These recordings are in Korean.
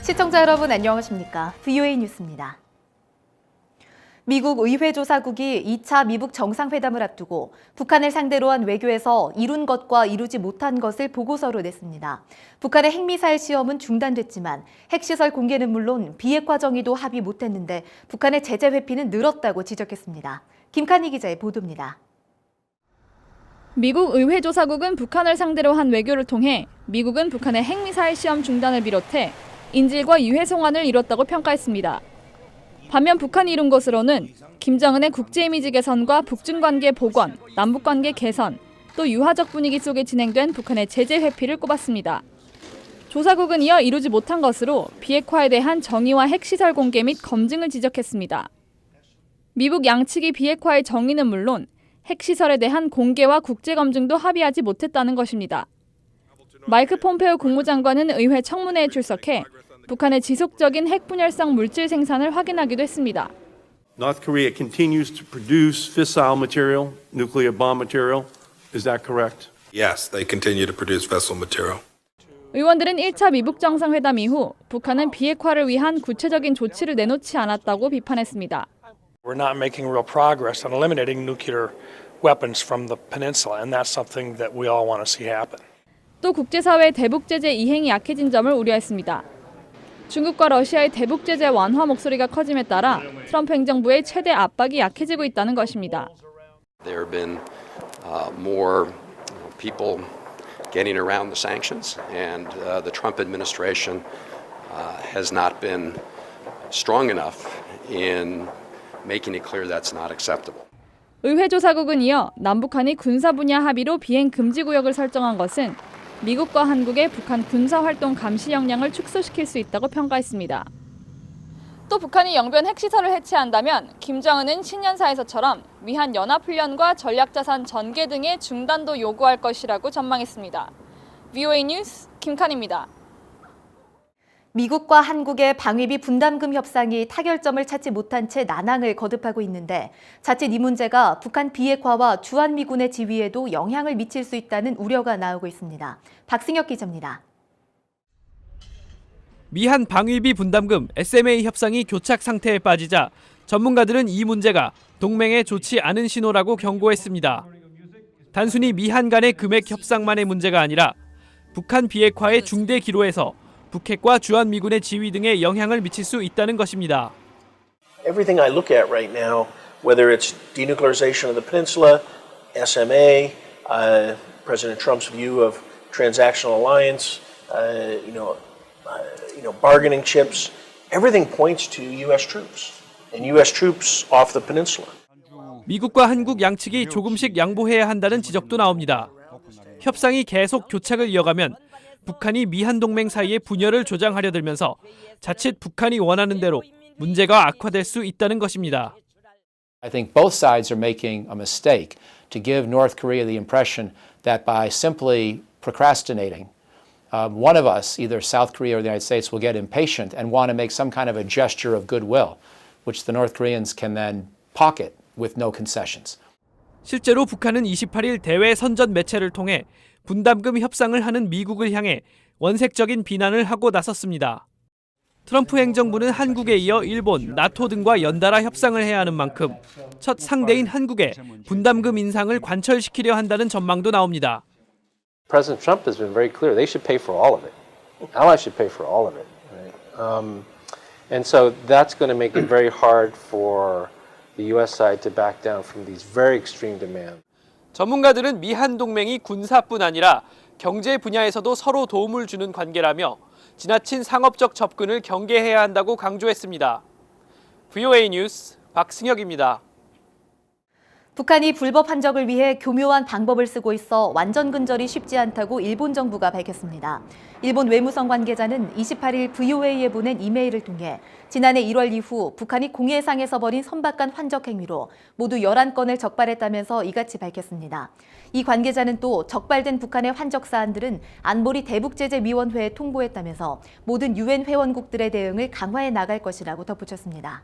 시청자 여러분 안녕하십니까? VOA 뉴스입니다. 미국 의회조사국이 2차 미북 정상회담을 앞두고 북한을 상대로 한 외교에서 이룬 것과 이루지 못한 것을 보고서로 냈습니다. 북한의 핵미사일 시험은 중단됐지만 핵시설 공개는 물론 비핵화 정의도 합의 못했는데 북한의 제재 회피는 늘었다고 지적했습니다. 김칸희 기자의 보도입니다. 미국 의회조사국은 북한을 상대로 한 외교를 통해 미국은 북한의 핵미사일 시험 중단을 비롯해 인질과 유해 송환을 이뤘다고 평가했습니다. 반면 북한이 이룬 것으로는 김정은의 국제 이미지 개선과 북중 관계 복원, 남북 관계 개선, 또 유화적 분위기 속에 진행된 북한의 제재 회피를 꼽았습니다. 조사국은 이어 이루지 못한 것으로 비핵화에 대한 정의와 핵시설 공개 및 검증을 지적했습니다. 미북 양측이 비핵화의 정의는 물론 핵시설에 대한 공개와 국제 검증도 합의하지 못했다는 것입니다. 마이크 폼페오 국무장관은 의회 청문회에 출석해 북한의 지속적인 핵분열성 물질 생산을 확인하기도 했습니다. North Korea continues to produce fissile material, nuclear bomb material. Is that correct? Yes, they continue to produce fissile material. 의원들은 1차 미북 정상회담 이후 북한은 비핵화를 위한 구체적인 조치를 내놓지 않았다고 비판했습니다. We're not making real progress on eliminating nuclear weapons from the peninsula, and that's something that we all want to see happen. 또 국제사회의 대북 제재 이행이 약해진 점을 우려했습니다. 중국과 러시아의 대북 제재 완화 목소리가 커짐에 따라 트럼프 행정부의 최대 압박이 약해지고 있다는 것입니다. There have been more people getting around the sanctions, and the Trump administration has not been strong enough in making it clear that's not acceptable. 의회조사국은 이어 남북한이 군사 분야 합의로 비행 금지 구역을 설정한 것은 미국과 한국의 북한 군사활동 감시 역량을 축소시킬 수 있다고 평가했습니다. 또 북한이 영변 핵시설을 해체한다면 김정은은 신년사에서처럼 미한 연합훈련과 전략자산 전개 등의 중단도 요구할 것이라고 전망했습니다. VOA 뉴스 김칸입니다. 미국과 한국의 방위비 분담금 협상이 타결점을 찾지 못한 채 난항을 거듭하고 있는데 자칫 이 문제가 북한 비핵화와 주한미군의 지위에도 영향을 미칠 수 있다는 우려가 나오고 있습니다. 박승혁 기자입니다. 미한 방위비 분담금 SMA 협상이 교착 상태에 빠지자 전문가들은 이 문제가 동맹에 좋지 않은 신호라고 경고했습니다. 단순히 미한 간의 금액 협상만의 문제가 아니라 북한 비핵화의 중대 기로에서 북핵과 주한미군의 지위 등에 영향을 미칠 수 있다는 것입니다. Everything I look at right now, whether it's denuclearization of the peninsula, SMA, President Trump's view of transactional alliance, bargaining chips, everything points to U.S. troops and U.S. troops off the peninsula. 미국과 한국 양측이 조금씩 양보해야 한다는 지적도 나옵니다. 협상이 계속 교착을 이어가면 북한이 미한 동맹 사이의 분열을 조장하려 들면서 자칫 북한이 원하는 대로 문제가 악화될 수 있다는 것입니다. I think both sides are making a mistake to give North Korea the impression that by simply procrastinating, one of us, either South Korea or the United States, will get impatient and want to make some kind of a gesture of goodwill, which the North Koreans can then pocket with no concessions. 실제로 북한은 28일 대외 선전 매체를 통해 분담금 협상을 하는 미국을 향해 원색적인 비난을 하고 나섰습니다. 트럼프 행정부는 한국에 이어 일본, 나토 등과 연달아 협상을 해야 하는 만큼 첫 상대인 한국에 분담금 인상을 관철시키려 한다는 전망도 나옵니다. President Trump has been very clear. They should pay for all of it. Allies should pay for all of it. Right? And so that's going to make it very hard for the U.S. side to back down from these very extreme demands. 전문가들은 미한 동맹이 군사뿐 아니라 경제 분야에서도 서로 도움을 주는 관계라며 지나친 상업적 접근을 경계해야 한다고 강조했습니다. VOA 뉴스 박승혁입니다. 북한이 불법 한적을 위해 교묘한 방법을 쓰고 있어 완전 근절이 쉽지 않다고 일본 정부가 밝혔습니다. 일본 외무성 관계자는 28일 VOA에 보낸 이메일을 통해 지난해 1월 이후 북한이 공해상에서 벌인 선박간 환적 행위로 모두 11건을 적발했다면서 이같이 밝혔습니다. 이 관계자는 또 적발된 북한의 환적 사안들은 안보리 대북제재위원회에 통보했다면서 모든 유엔 회원국들의 대응을 강화해 나갈 것이라고 덧붙였습니다.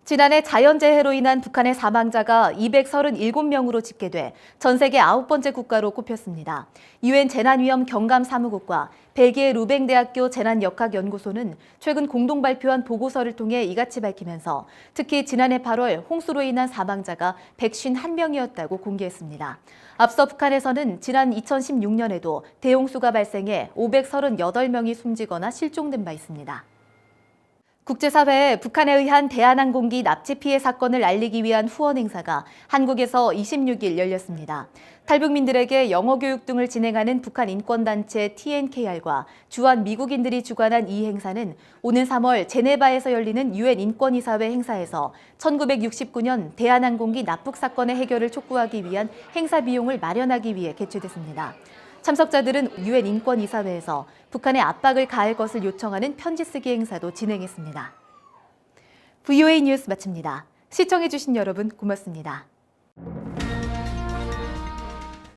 지난해 자연재해로 인한 북한의 사망자가 237명으로 집계돼 전 세계 9번째 국가로 꼽혔습니다. 유엔 재난위험 경감사무국과 벨기에 루뱅대학교 재난역학연구소는 최근 공동 발표한 보고서를 통해 이같이 밝히면서 특히 지난해 8월 홍수로 인한 사망자가 151명이었다고 공개했습니다. 앞서 북한에서는 지난 2016년에도 대홍수가 발생해 538명이 숨지거나 실종된 바 있습니다. 국제사회에 북한에 의한 대한항공기 납치 피해 사건을 알리기 위한 후원 행사가 한국에서 26일 열렸습니다. 탈북민들에게 영어 교육 등을 진행하는 북한 인권단체 TNKR과 주한 미국인들이 주관한 이 행사는 오는 3월 제네바에서 열리는 유엔 인권이사회 행사에서 1969년 대한항공기 납북 사건의 해결을 촉구하기 위한 행사 비용을 마련하기 위해 개최됐습니다. 참석자들은 유엔 인권이사회에서 북한에 압박을 가할 것을 요청하는 편지 쓰기 행사도 진행했습니다. VOA 뉴스 마칩니다. 시청해주신 여러분 고맙습니다.